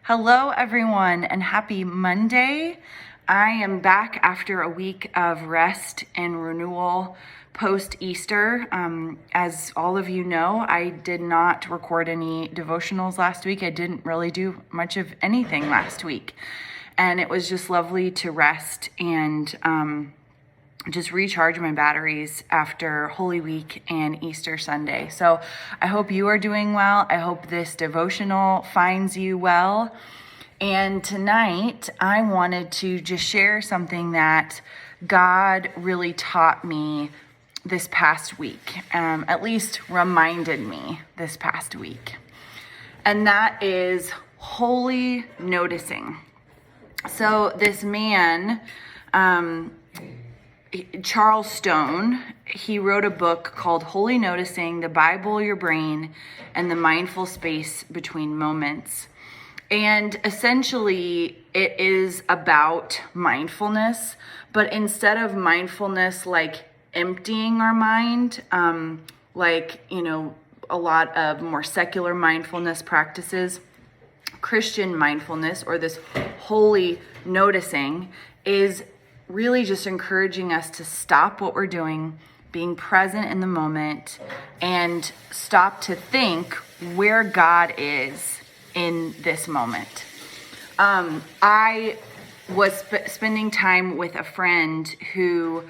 Hello, everyone, and happy Monday. I am back after a week of rest and renewal post-Easter. As all of you know, I did not record any devotionals last week. I didn't really do much of anything last week. And it was just lovely to rest and just recharge my batteries after Holy Week and Easter Sunday. So I hope you are doing well. I hope this devotional finds you well. And tonight I wanted to just share something that God really taught me this past week, at least reminded me this past week. And that is holy noticing. So this man, Charles Stone, he wrote a book called Holy Noticing, The Bible, Your Brain, and the Mindful Space Between Moments. And essentially, it is about mindfulness, but instead of mindfulness like emptying our mind, a lot of more secular mindfulness practices, Christian mindfulness, or this holy noticing, is really just encouraging us to stop what we're doing, being present in the moment, and stop to think where God is in this moment. I was spending time with a friend who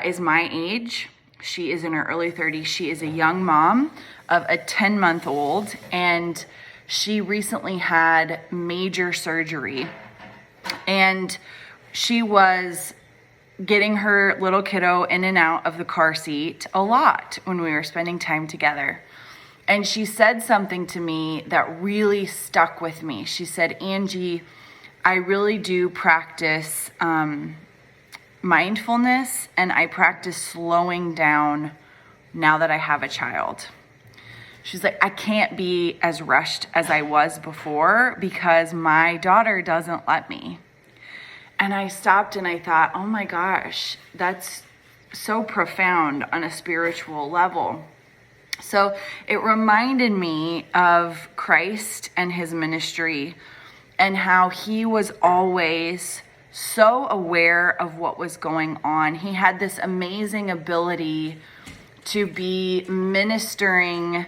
is my age. She is in her early 30s. She is a young mom of a 10-month-old, and she recently had major surgery. And she was getting her little kiddo in and out of the car seat a lot when we were spending time together. And she said something to me that really stuck with me. She said, "Angie, I really do practice mindfulness, and I practice slowing down now that I have a child." She's like, "I can't be as rushed as I was before because my daughter doesn't let me." And I stopped and I thought, oh my gosh, that's so profound on a spiritual level. So it reminded me of Christ and his ministry and how he was always so aware of what was going on. He had this amazing ability to be ministering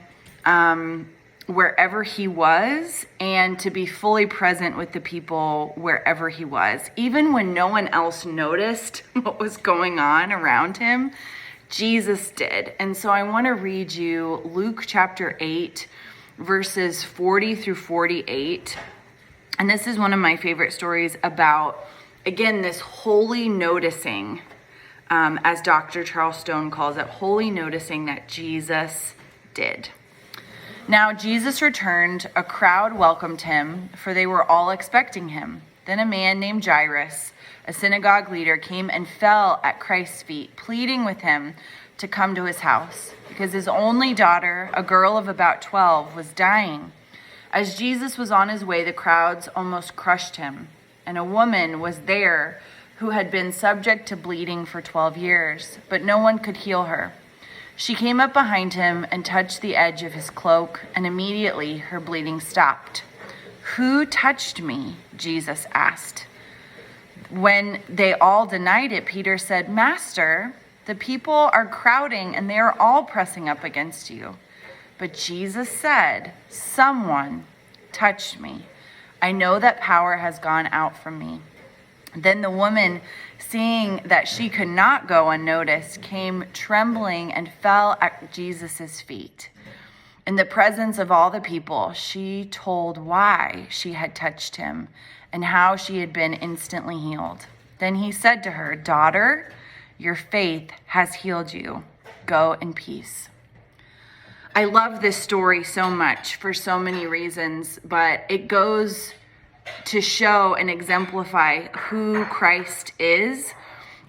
wherever he was, and to be fully present with the people wherever he was. Even when no one else noticed what was going on around him, Jesus did. And so I want to read you Luke chapter 8, verses 40 through 48. And this is one of my favorite stories about, again, this holy noticing, as Dr. Charles Stone calls it, holy noticing that Jesus did. Now Jesus returned, a crowd welcomed him, for they were all expecting him. Then a man named Jairus, a synagogue leader, came and fell at Christ's feet, pleading with him to come to his house, because his only daughter, a girl of about 12, was dying. As Jesus was on his way, the crowds almost crushed him, and a woman was there who had been subject to bleeding for 12 years, but no one could heal her. She came up behind him and touched the edge of his cloak, and immediately her bleeding stopped. "Who touched me?" Jesus asked. When they all denied it, Peter said, "Master, the people are crowding and they are all pressing up against you." But Jesus said, "Someone touched me. I know that power has gone out from me." Then the woman, seeing that she could not go unnoticed, came trembling and fell at Jesus' feet. In the presence of all the people, she told why she had touched him and how she had been instantly healed. Then he said to her, "Daughter, your faith has healed you. Go in peace." I love this story so much for so many reasons, but it goes to show and exemplify who Christ is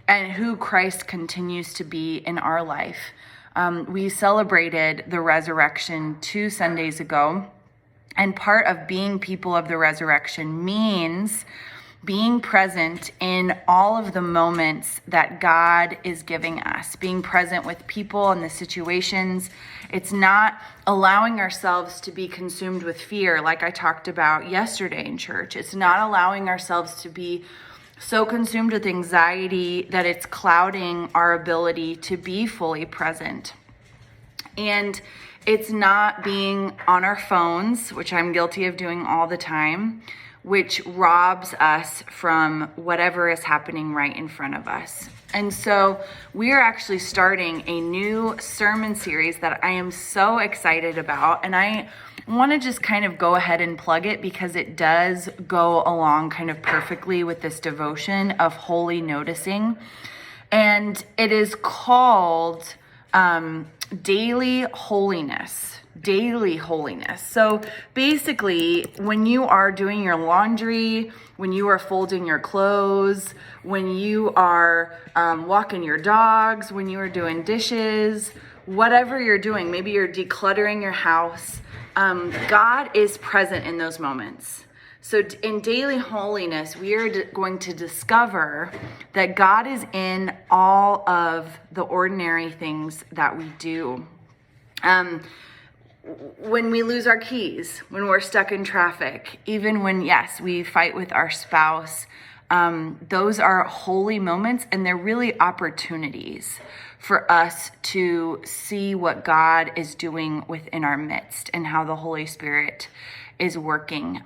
and who Christ continues to be in our life. We celebrated the resurrection 2 Sundays ago, and part of being people of the resurrection means being present in all of the moments that God is giving us, being present with people and the situations. It's not allowing ourselves to be consumed with fear, like I talked about yesterday in church. It's not allowing ourselves to be so consumed with anxiety that it's clouding our ability to be fully present. And it's not being on our phones, which I'm guilty of doing all the time, which robs us from whatever is happening right in front of us. And so we are actually starting a new sermon series that I am so excited about. And I want to just kind of go ahead and plug it because it does go along kind of perfectly with this devotion of holy noticing. And it is called Daily Holiness. Daily holiness. So basically, when you are doing your laundry, when you are folding your clothes, when you are walking your dogs, when you are doing dishes, whatever you're doing, maybe you're decluttering your house, God is present in those moments. So in daily holiness, we are going to discover that God is in all of the ordinary things that we do. When we lose our keys, when we're stuck in traffic, even when, yes, we fight with our spouse, those are holy moments, and they're really opportunities for us to see what God is doing within our midst and how the Holy Spirit is working.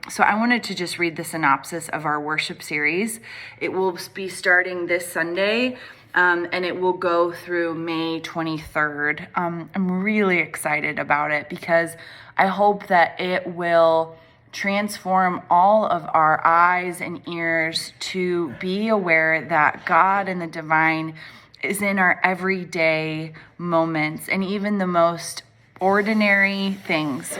So I wanted to just read the synopsis of our worship series. It will be starting this Sunday, and it will go through May 23rd. I'm really excited about it because I hope that it will transform all of our eyes and ears to be aware that God and the divine is in our everyday moments and even the most ordinary things.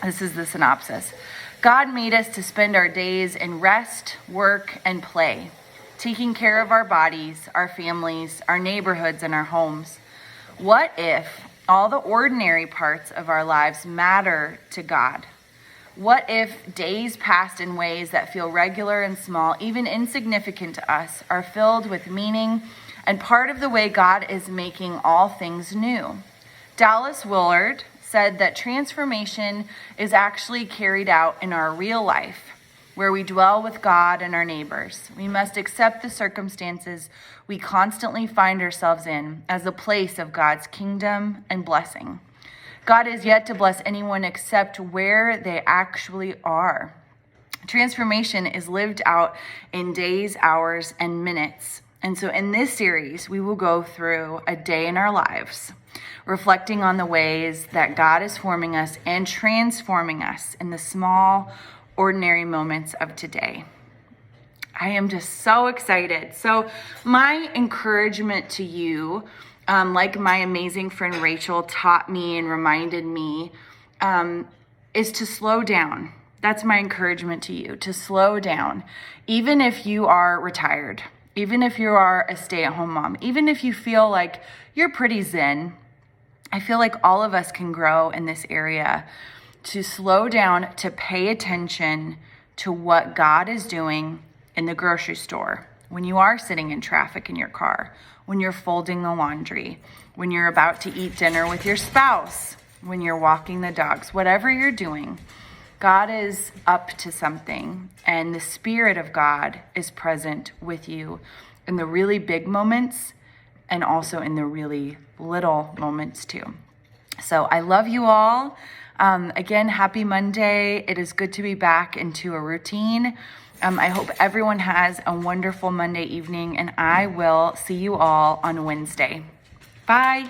This is the synopsis. God made us to spend our days in rest, work, and play, taking care of our bodies, our families, our neighborhoods, and our homes. What if all the ordinary parts of our lives matter to God? What if days passed in ways that feel regular and small, even insignificant to us, are filled with meaning and part of the way God is making all things new? Dallas Willard said that transformation is actually carried out in our real life, where we dwell with God and our neighbors. We must accept the circumstances we constantly find ourselves in as a place of God's kingdom and blessing. God is yet to bless anyone except where they actually are. Transformation is lived out in days, hours, and minutes. And so in this series, we will go through a day in our lives, reflecting on the ways that God is forming us and transforming us in the small, ordinary moments of today. I am just so excited. So my encouragement to you, like my amazing friend Rachel taught me and reminded me, is to slow down. That's my encouragement to you, to slow down. Even if you are retired, even if you are a stay-at-home mom, even if you feel like you're pretty zen, I feel like all of us can grow in this area to slow down, to pay attention to what God is doing in the grocery store, when you are sitting in traffic in your car, when you're folding the laundry, when you're about to eat dinner with your spouse, when you're walking the dogs, whatever you're doing, God is up to something, and the Spirit of God is present with you in the really big moments and also in the really little moments too. So I love you all. Again, happy Monday. It is good to be back into a routine. I hope everyone has a wonderful Monday evening, and I will see you all on Wednesday. Bye.